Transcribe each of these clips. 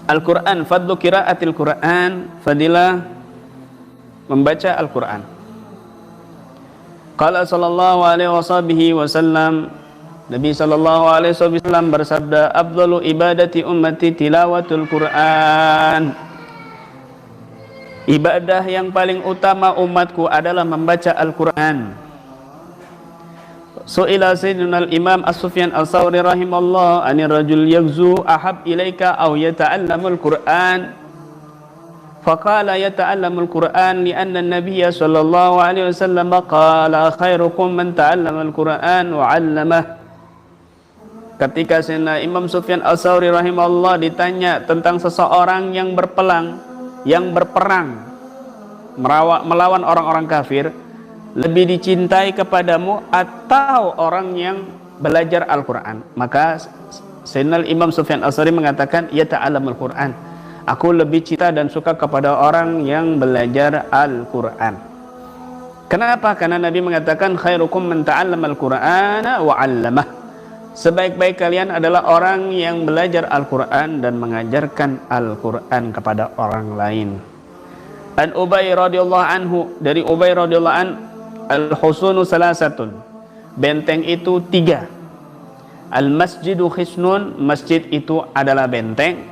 Al-Quran, fadlu qiraatil Quran, fadilah membaca Al-Quran. Qala sallallahu alaihi wasallam, Nabi sallallahu alaihi wasallam bersabda, afdalu ibadati ummati tilawatul Quran. Ibadah yang paling utama umatku adalah membaca Al-Quran. Su'ila sayyidina al-imam As-Sufyan As-Sawri rahimallah anir rajul yaghzu ahab ilaika aw yata'allamul Qur'an, faqala yata'allamul Qur'an li'anna an-nabiyya sallallahu alaihi wasallam qala khairukum man ta'allamal Qur'an wa 'allamah. Ketika sayyidina Imam Sufyan As-Sawri rahimallah ditanya tentang seseorang yang berperang melawan orang-orang kafir, lebih dicintai kepadamu atau orang yang belajar Al-Quran? Maka Sayyidina Imam Sufyan As-Sawri mengatakan, ya ta'alamul Quran, aku lebih cinta dan suka kepada orang yang belajar Al-Quran. Kenapa? Karena Nabi mengatakan khairukum man ta'allamal Qur'ana wa 'allamah. Sebaik-baik kalian adalah orang yang belajar Al-Quran dan mengajarkan Al-Quran kepada orang lain. An Ubay radhiyallahu anhu, dari Ubay radhiyallahu an, al-husunu salasatun, benteng itu 3. Al-masjidu hisnun, masjid itu adalah benteng.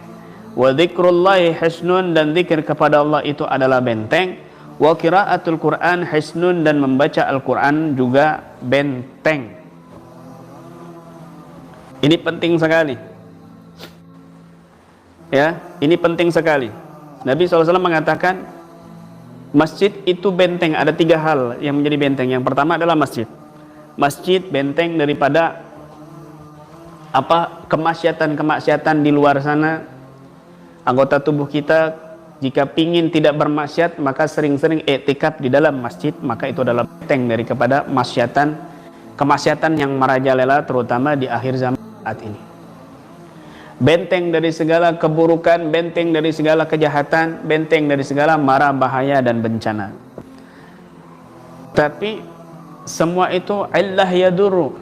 Wa dzikrullahi hisnun, dan zikir kepada Allah itu adalah benteng. Wa qiraatul Qur'an hisnun, dan membaca Al-Quran juga benteng. Ini penting sekali. Ya, ini penting sekali. Nabi SAW mengatakan masjid itu benteng. Ada 3 hal yang menjadi benteng. Yang pertama adalah masjid. Masjid benteng daripada kemaksiatan di luar sana. Anggota tubuh kita jika pingin tidak bermaksiat, maka sering-sering i'tikaf di dalam masjid, maka itu adalah benteng dari kepada kemaksiatan yang merajalela, terutama di akhir zaman saat ini. Benteng dari segala keburukan, benteng dari segala kejahatan, benteng dari segala mara bahaya dan bencana. Tapi semua itu illah yadurru.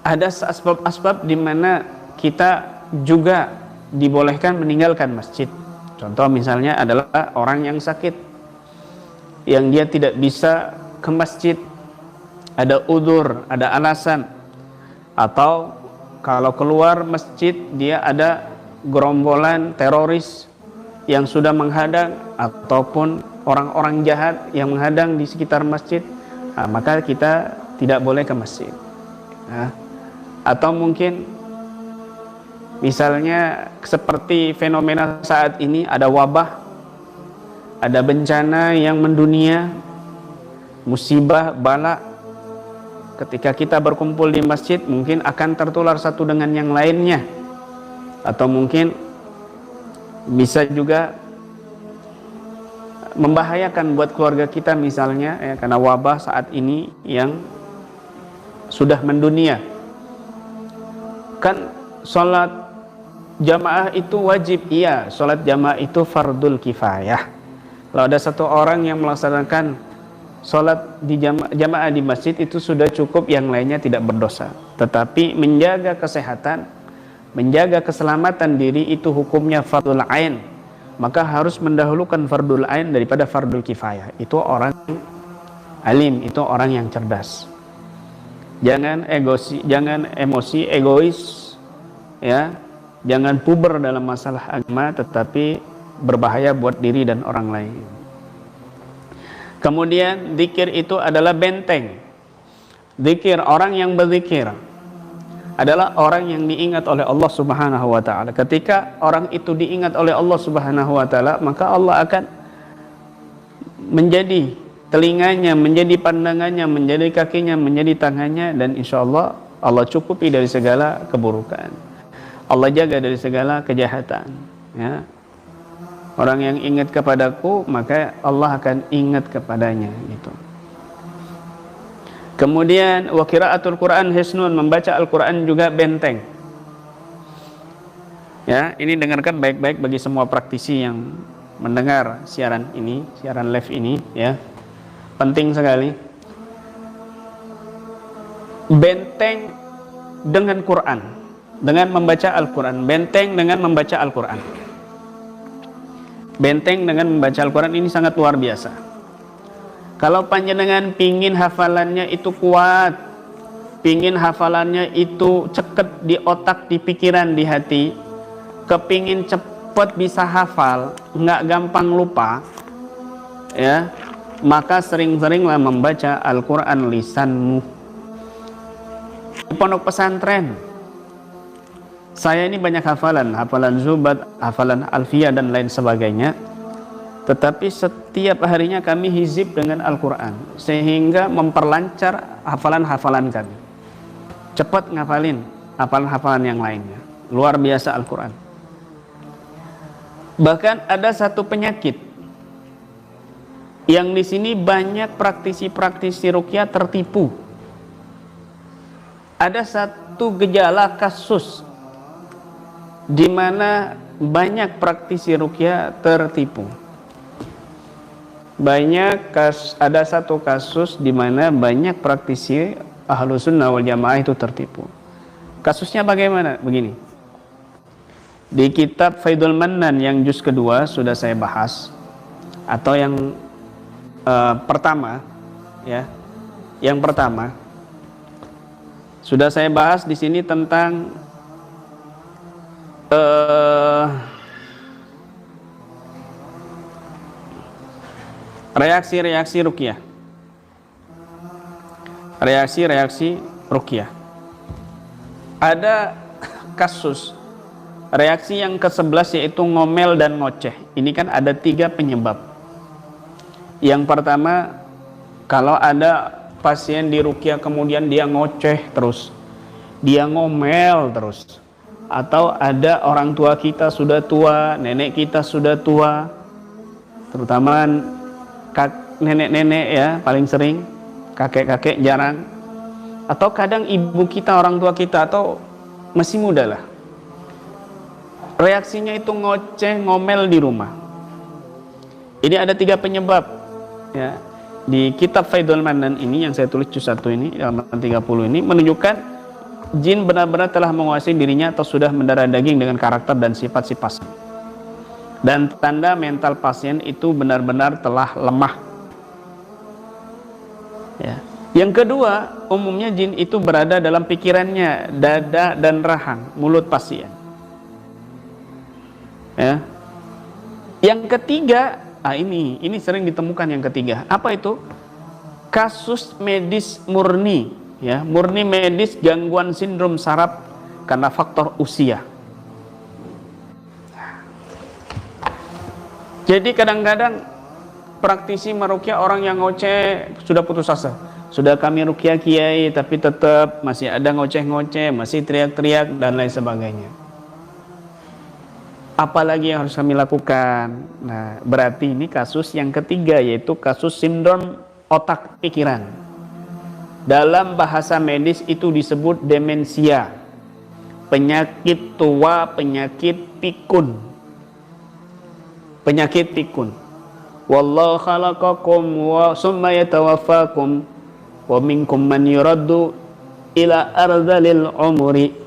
Ada asbab-asbab di mana kita juga dibolehkan meninggalkan masjid. Contoh misalnya adalah orang yang sakit, yang dia tidak bisa ke masjid, ada udzur, ada alasan, atau kalau keluar masjid dia ada gerombolan teroris yang sudah menghadang, ataupun orang-orang jahat yang menghadang di sekitar masjid, maka kita tidak boleh ke masjid. Atau mungkin misalnya seperti fenomena saat ini, ada wabah, ada bencana yang mendunia, musibah, bala. Ketika kita berkumpul di masjid, mungkin akan tertular satu dengan yang lainnya, atau mungkin bisa juga membahayakan buat keluarga kita misalnya, ya, karena wabah saat ini yang sudah mendunia. Kan sholat jamaah itu wajib, iya, sholat jamaah itu fardul kifayah. Kalau ada satu orang yang melaksanakan sholat di jamaah di masjid, itu sudah cukup, yang lainnya tidak berdosa. Tetapi menjaga kesehatan, menjaga keselamatan diri, itu hukumnya fardul ain. Maka harus mendahulukan fardul ain daripada fardul kifayah. Itu orang alim, itu orang yang cerdas. Jangan emosi egois, ya. Jangan puber dalam masalah agama, tetapi berbahaya buat diri dan orang lain. Kemudian zikir itu adalah benteng. Zikir, orang yang berzikir adalah orang yang diingat oleh Allah Subhanahu wa taala. Ketika orang itu diingat oleh Allah Subhanahu wa taala, maka Allah akan menjadi telinganya, menjadi pandangannya, menjadi kakinya, menjadi tangannya, dan insya Allah Allah cukupi dari segala keburukan. Allah jaga dari segala kejahatan, ya. Orang yang ingat kepadaku, maka Allah akan ingat kepadanya, gitu. Kemudian wa qiraatul Quran hisnun, membaca Al-Quran juga benteng. Ya, ini dengarkan baik-baik bagi semua praktisi yang mendengar siaran ini, siaran live ini, ya. Penting sekali. Benteng dengan Quran. dengan membaca Al-Quran, benteng dengan membaca Al-Quran. Benteng dengan membaca Al-Quran ini sangat luar biasa. Kalau panjenengan pingin hafalannya itu kuat, pingin hafalannya itu ceket di otak, di pikiran, di hati, kepingin cepet bisa hafal, nggak gampang lupa, ya, maka sering-seringlah membaca Al-Quran lisanmu. Di pondok pesantren, saya ini banyak hafalan Zubat, hafalan Alfiyah dan lain sebagainya. Tetapi setiap harinya kami hizib dengan Al-Quran, sehingga memperlancar hafalan-hafalan kami. Cepat ngafalin hafalan-hafalan yang lainnya. Luar biasa Al-Quran. Bahkan ada satu penyakit yang di sini banyak praktisi-praktisi ruqyah tertipu. Ada satu gejala kasus di mana banyak praktisi ruqyah tertipu. Ada satu kasus di mana banyak praktisi Ahlus Sunnah wal Jamaah itu tertipu. Kasusnya bagaimana? Begini. Di kitab Faidul Mannan yang juz kedua sudah saya bahas, atau yang pertama, ya. Yang pertama sudah saya bahas di sini tentang reaksi-reaksi ruqyah. Reaksi-reaksi ruqyah. Ada kasus reaksi yang ke-11 yaitu ngomel dan ngoceh. Ini kan ada 3 penyebab. Yang pertama, kalau ada pasien di ruqyah kemudian dia ngoceh terus, dia ngomel terus, atau ada orang tua kita sudah tua, nenek kita sudah tua, terutama nenek-nenek ya paling sering, kakek-kakek jarang, atau kadang ibu kita, orang tua kita, atau masih muda lah, reaksinya itu ngoceh, ngomel di rumah. Ini ada 3 penyebab, ya. Di kitab Faidul Mannan ini yang saya tulis juz 1 ini, halaman 30 ini menunjukkan jin benar-benar telah menguasai dirinya atau sudah mendarah daging dengan karakter dan sifat-sifat. Dan tanda mental pasien itu benar-benar telah lemah. Ya. Yang kedua, umumnya jin itu berada dalam pikirannya, dada dan rahang, mulut pasien. Ya. Yang ketiga, ini sering ditemukan yang ketiga. Apa itu? Kasus medis murni, ya, murni medis gangguan sindrom saraf karena faktor usia. Jadi kadang-kadang praktisi meruqyah orang yang ngoceh sudah putus asa. Sudah kami ruqyah kiai tapi tetap masih ada ngoceh-ngoceh, masih teriak-teriak dan lain sebagainya. Apalagi yang harus kami lakukan? Nah, berarti ini kasus yang ketiga, yaitu kasus sindrom otak pikiran. Dalam bahasa medis itu disebut demensia, penyakit tua, penyakit pikun. Penyakit pikun. Wallahu khalaqakum wa summa yatawaffakum wa minkum man yuraddu ila ardhalil umri.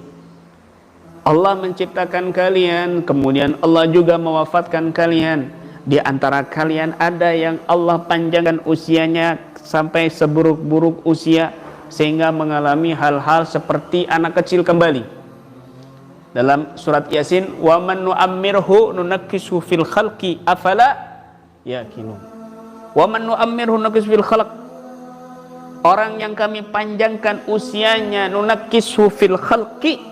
Allah menciptakan kalian, kemudian Allah juga mewafatkan kalian. Di antara kalian ada yang Allah panjangkan usianya sampai seburuk-buruk usia, sehingga mengalami hal-hal seperti anak kecil kembali. Dalam surat Yasin, wa man nu'ammirhu nunakkishu fil khalqi afala yaqilun. Wa man nu'ammirhu nunakkishu fil khalq. Orang yang kami panjangkan usianya, nunakkishu fil khalqi,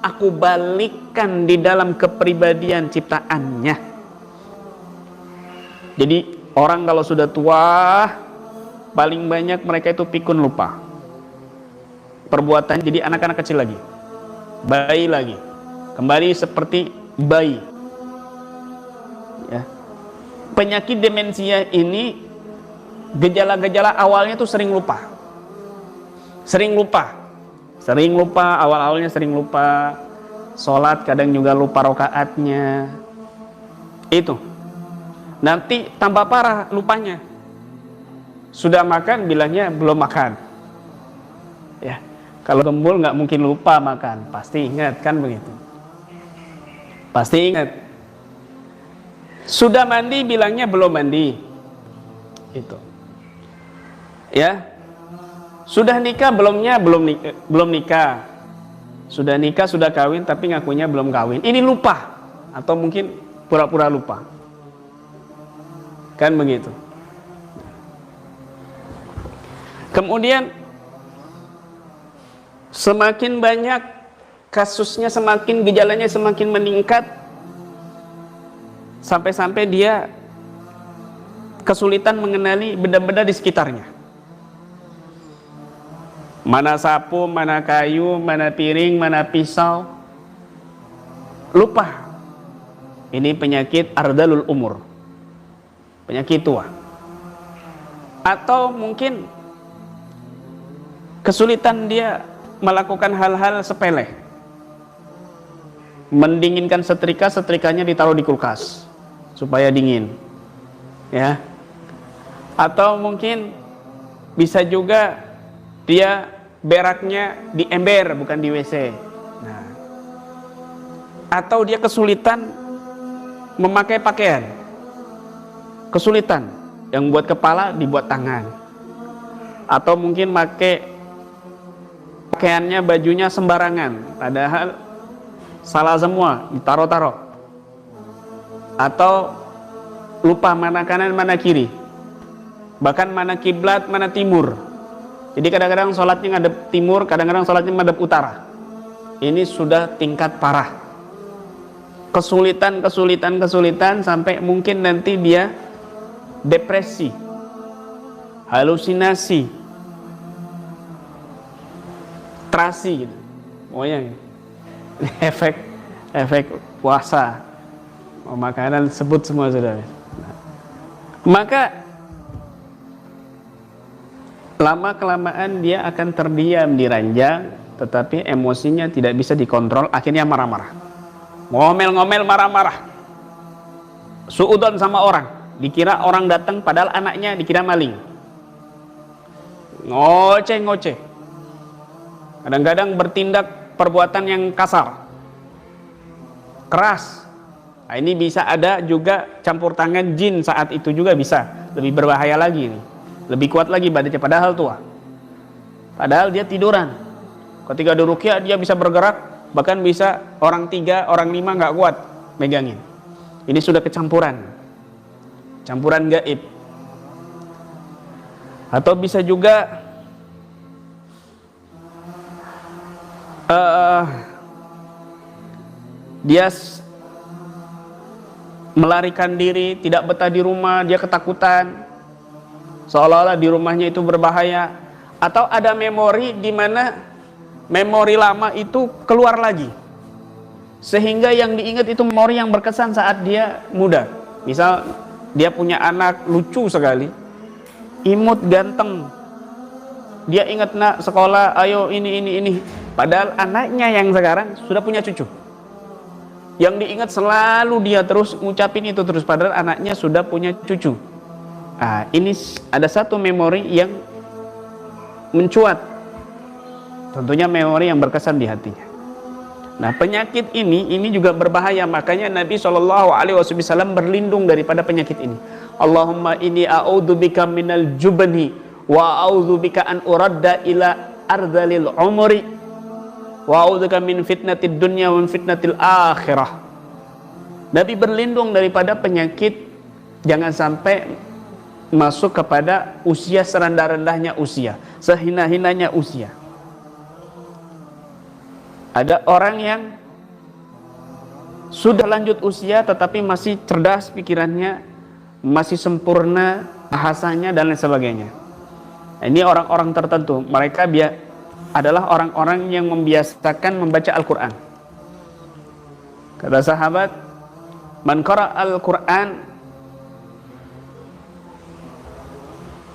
aku balikkan di dalam kepribadian ciptaannya. Jadi orang kalau sudah tua, paling banyak mereka itu pikun, lupa perbuatan, jadi anak-anak kecil lagi, bayi lagi, kembali seperti bayi, ya. Penyakit demensia ini gejala-gejala awalnya tuh sering lupa, awal-awalnya sering lupa, sholat kadang juga lupa rokaatnya, itu nanti tambah parah lupanya. Sudah makan bilangnya belum makan, ya. Kalau gembul nggak mungkin lupa makan, pasti ingat kan begitu. Pasti ingat. Sudah mandi bilangnya belum mandi. Itu. Ya. Sudah nikah belum nikah. Sudah nikah, sudah kawin tapi ngakunya belum kawin. Ini lupa atau mungkin pura-pura lupa. Kan begitu. Kemudian semakin banyak kasusnya, semakin gejalanya semakin meningkat, sampai-sampai dia kesulitan mengenali benda-benda di sekitarnya. Mana sapu, mana kayu, mana piring, mana pisau. Lupa. Ini penyakit ardalul umur, penyakit tua. Atau mungkin kesulitan dia melakukan hal-hal sepele. Mendinginkan setrika, setrikanya ditaruh di kulkas supaya dingin. Ya. Atau mungkin bisa juga dia beraknya di ember bukan di WC. Nah. Atau dia kesulitan memakai pakaian. Kesulitan, yang buat kepala dibuat tangan. Atau mungkin pakai pakaiannya, bajunya sembarangan, padahal salah semua, ditaruh-taruh. Atau lupa mana kanan mana kiri, bahkan mana kiblat mana timur. Jadi kadang-kadang sholatnya ngadep timur, kadang-kadang sholatnya ngadep utara. Ini sudah tingkat parah. Kesulitan sampai mungkin nanti dia depresi, halusinasi, terasi gitu. Pokoknya efek puasa, makanan sebut semua sudah. Maka lama kelamaan dia akan terdiam di ranjang, tetapi emosinya tidak bisa dikontrol, akhirnya marah-marah, ngomel-ngomel, marah-marah, suudon sama orang, dikira orang datang padahal anaknya dikira maling, ngoceh-ngoceh. Kadang-kadang bertindak perbuatan yang kasar, keras. Nah, ini bisa ada juga campur tangan jin saat itu juga bisa. Lebih berbahaya lagi nih. Lebih kuat lagi badannya, padahal tua. Padahal dia tiduran. Ketika diruqyah dia bisa bergerak, bahkan bisa orang 3, orang 5 nggak kuat megangin. Ini sudah kecampuran. Campuran gaib. Atau bisa juga dia melarikan diri, tidak betah di rumah, dia ketakutan, seolah-olah di rumahnya itu berbahaya. Atau ada memori di mana memori lama itu keluar lagi, sehingga yang diingat itu memori yang berkesan saat dia muda. Misal dia punya anak lucu sekali, imut, ganteng, dia ingat nak sekolah, ayo ini. Padahal anaknya yang sekarang sudah punya cucu. Yang diingat selalu dia terus ngucapin itu terus, padahal anaknya sudah punya cucu. Nah, ini ada satu memori yang mencuat. Tentunya memori yang berkesan di hatinya. Nah, penyakit ini juga berbahaya. Makanya Nabi SAW berlindung daripada penyakit ini. Allahumma inni a'udzubika minal jubni wa a'udzubika an uradda ila ardhalil umri wa a'udzubika min fitnatid dunya wa min fitnatil akhirah. Nabi berlindung daripada penyakit jangan sampai masuk kepada usia serendah-rendahnya usia, sehina-hinanya usia. Ada orang yang sudah lanjut usia tetapi masih cerdas pikirannya, masih sempurna bahasanya dan lain sebagainya. Ini orang-orang tertentu, mereka adalah orang-orang yang membiasakan membaca Al-Quran. Kata sahabat, man qara al-Quran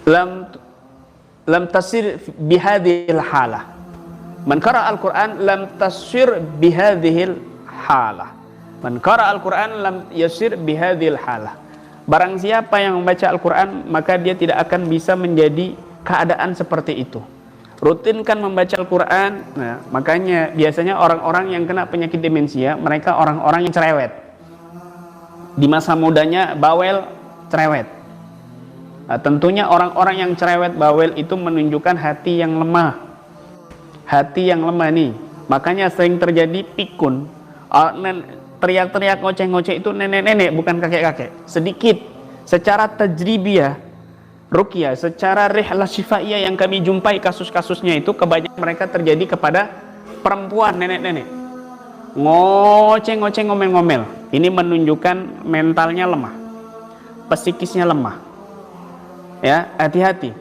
lam tasir bihadhil halah. Man qara al-Quran lam tasir bihadhil halah. Man qara al-Quran lam yasir bihadhil halah. Barang siapa yang membaca Al-Quran, maka dia tidak akan bisa menjadi keadaan seperti itu. rutinkan membaca Al-Quran. Nah, makanya biasanya orang-orang yang kena penyakit demensia, mereka orang-orang yang cerewet. Di masa mudanya bawel, cerewet. Nah, tentunya orang-orang yang cerewet, bawel itu menunjukkan hati yang lemah. Hati yang lemah nih. Makanya sering terjadi pikun. Teriak-teriak, ngoceh-ngoceh itu nenek-nenek, bukan kakek-kakek. Sedikit. Secara tajribiyah, ruqyah, secara rihlah syifaiyah yang kami jumpai kasus-kasusnya itu kebanyakan mereka terjadi kepada perempuan, nenek-nenek. Ngoceh-ngoceh, ngomel-ngomel. Ini menunjukkan mentalnya lemah, psikisnya lemah. Ya, hati-hati.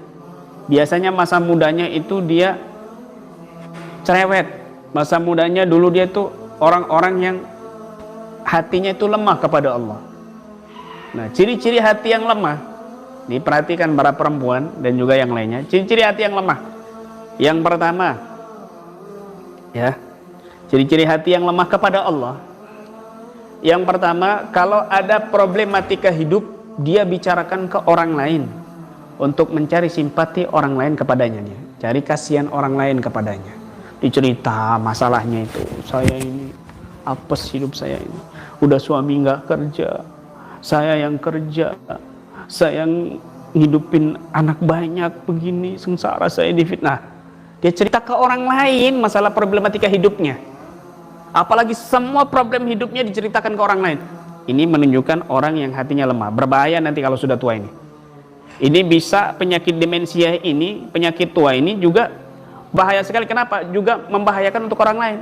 Biasanya masa mudanya itu dia cerewet. Masa mudanya dulu dia tuh orang-orang yang hatinya itu lemah kepada Allah. Nah, ciri-ciri hati yang lemah, nih perhatikan para perempuan dan juga yang lainnya, ciri-ciri hati yang lemah. Yang pertama, ya, ciri-ciri hati yang lemah kepada Allah. Yang pertama, kalau ada problematika hidup, dia bicarakan ke orang lain untuk mencari simpati orang lain kepadanya, cari kasihan orang lain kepadanya. Dicerita masalahnya itu, saya ini apes hidup saya ini, udah suami nggak kerja, saya yang kerja, saya yang ngidupin anak banyak begini, sengsara saya difitnah. Dia cerita ke orang lain masalah problematika hidupnya, apalagi semua problem hidupnya diceritakan ke orang lain. Ini menunjukkan orang yang hatinya lemah. Berbahaya nanti kalau sudah tua ini. Ini bisa penyakit demensia ini, penyakit tua ini juga bahaya sekali. Kenapa? Juga membahayakan untuk orang lain.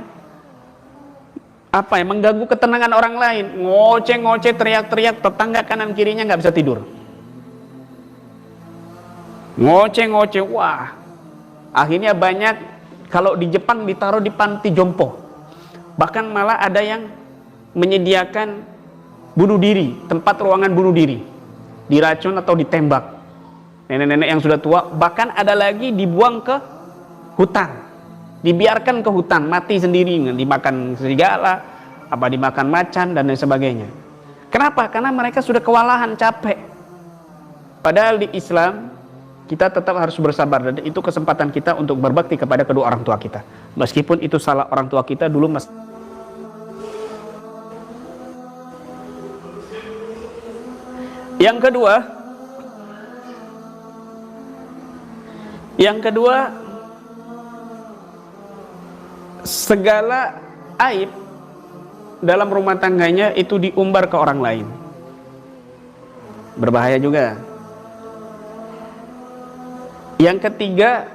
Apa ya? Mengganggu ketenangan orang lain. Ngoceh-ngoceh, teriak-teriak, tetangga kanan kirinya nggak bisa tidur. Ngoceh-ngoceh, wah. Akhirnya banyak, kalau di Jepang ditaruh di panti jompo. Bahkan malah ada yang menyediakan bunuh diri, tempat ruangan bunuh diri, diracun atau ditembak. Nenek-nenek yang sudah tua, bahkan ada lagi dibuang ke hutan, dibiarkan ke hutan, mati sendiri, dimakan serigala, apa dimakan macan dan lain sebagainya. Kenapa? Karena mereka sudah kewalahan, capek. Padahal di Islam kita tetap harus bersabar, dan itu kesempatan kita untuk berbakti kepada kedua orang tua kita. Meskipun itu salah orang tua kita dulu. Yang kedua, segala aib dalam rumah tangganya itu diumbar ke orang lain. Berbahaya juga. Yang ketiga,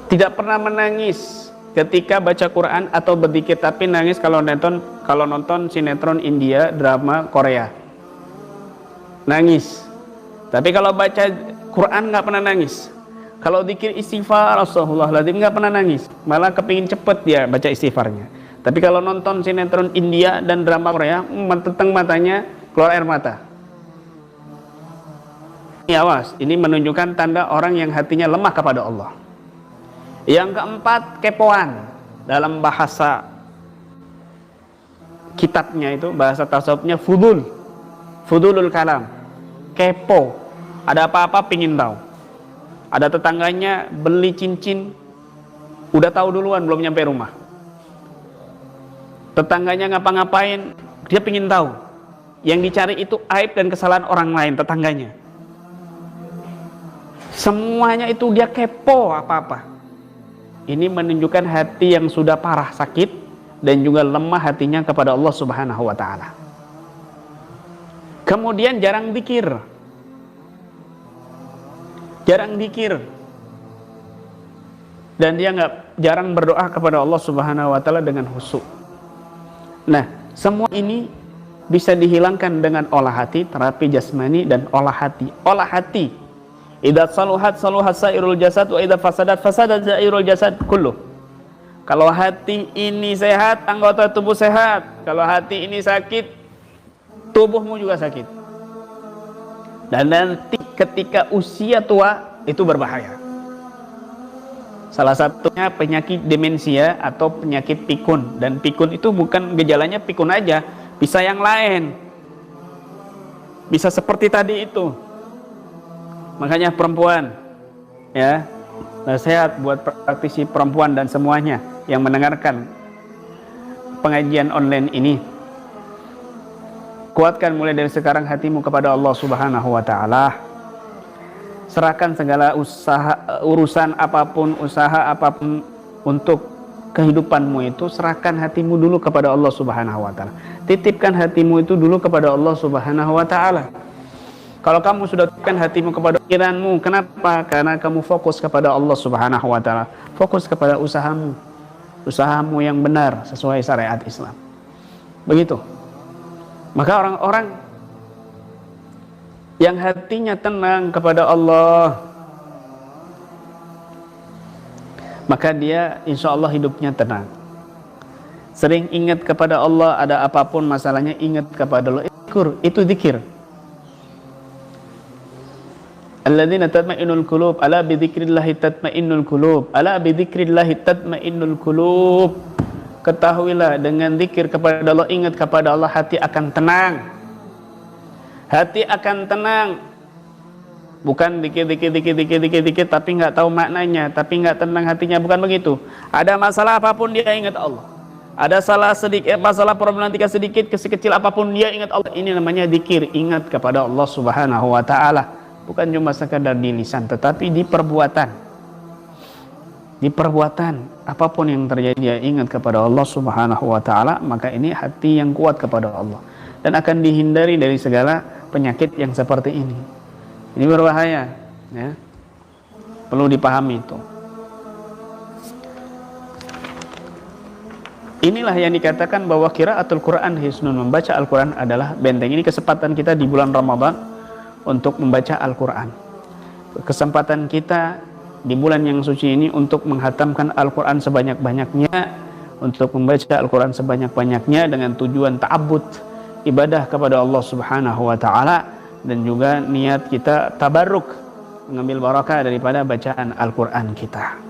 tidak pernah menangis ketika baca Quran atau berzikir, tapi nangis kalau nonton sinetron India, drama Korea. Nangis. Tapi kalau baca Quran nggak pernah nangis. Kalau zikir istighfar, Astagfirullahaladzim, nggak pernah nangis. Malah kepingin cepet dia baca istighfarnya. Tapi kalau nonton sinetron India dan drama Korea, menteteng matanya, keluar air mata. Ini awas, ini menunjukkan tanda orang yang hatinya lemah kepada Allah. Yang keempat, kepoan. Dalam bahasa kitabnya itu, bahasa tasawufnya fudulul kalam, kepo. Ada apa-apa pingin tahu. Ada tetangganya beli cincin, udah tahu duluan belum nyampe rumah. Tetangganya ngapa-ngapain, dia pingin tahu. Yang dicari itu aib dan kesalahan orang lain, tetangganya. Semuanya itu dia kepo apa-apa. Ini menunjukkan hati yang sudah parah sakit dan juga lemah hatinya kepada Allah Subhanahu wa taala. Kemudian jarang zikir. Dan dia jarang berdoa kepada Allah Subhanahu wa taala dengan khusyuk. Nah, semua ini bisa dihilangkan dengan olah hati, terapi jasmani dan olah hati. Olah hati. Idza saluhat saluhat sairul jasad wa idza fasadat fasadat sairul jasad kullu. Kalau hati ini sehat, anggota tubuh sehat. Kalau hati ini sakit, tubuhmu juga sakit. Dan nanti ketika usia tua itu berbahaya. Salah satunya penyakit demensia atau penyakit pikun. Dan pikun itu bukan gejalanya pikun aja, bisa yang lain. Bisa seperti tadi itu. Makanya perempuan, ya, nasihat buat praktisi perempuan dan semuanya yang mendengarkan pengajian online ini. Kuatkan mulai dari sekarang hatimu kepada Allah Subhanahu wa taala. Serahkan segala urusan apapun, usaha apapun untuk kehidupanmu itu, serahkan hatimu dulu kepada Allah Subhanahu wa taala. Titipkan hatimu itu dulu kepada Allah Subhanahu wa taala. Kalau kamu sudah titipkan hatimu kepada pikiranmu, kenapa? Karena kamu fokus kepada Allah Subhanahu wa taala. Fokus kepada usahamu. Usahamu yang benar sesuai syariat Islam. Begitu. Maka orang-orang yang hatinya tenang kepada Allah, maka dia insya Allah hidupnya tenang. Sering ingat kepada Allah, ada apapun masalahnya ingat kepada Allah. Itu zikir. Alladzina tatma'innul qulub, ala bi dzikrillahi tatma'innul qulub, ala bi dzikrillahi tatma'innul qulub. Ketahuilah, dengan zikir kepada Allah, ingat kepada Allah, hati akan tenang. Hati akan tenang. Bukan dikit tapi nggak tahu maknanya, tapi nggak tenang hatinya, bukan begitu. Ada masalah apapun dia ingat Allah. Ada masalah problematika sedikit, sekecil apapun dia ingat Allah. Ini namanya zikir, ingat kepada Allah Subhanahu wa taala. Bukan cuma sekadar di lisan, tetapi di perbuatan. Di perbuatan, apapun yang terjadi dia ingat kepada Allah Subhanahu wa taala, maka ini hati yang kuat kepada Allah dan akan dihindari dari segala penyakit yang seperti ini. Ini berbahaya, ya. Perlu dipahami itu. Inilah yang dikatakan bahwa qiraatul Quran hisnun, membaca Al-Quran adalah benteng. Ini kesempatan kita di bulan Ramadan untuk membaca Al-Quran. Kesempatan kita di bulan yang suci ini untuk menghatamkan Al-Quran sebanyak-banyaknya, untuk membaca Al-Quran sebanyak-banyaknya dengan tujuan ta'abbud, ibadah kepada Allah Subhanahu wa ta'ala, dan juga niat kita tabarruk, mengambil barakah daripada bacaan Al-Quran kita.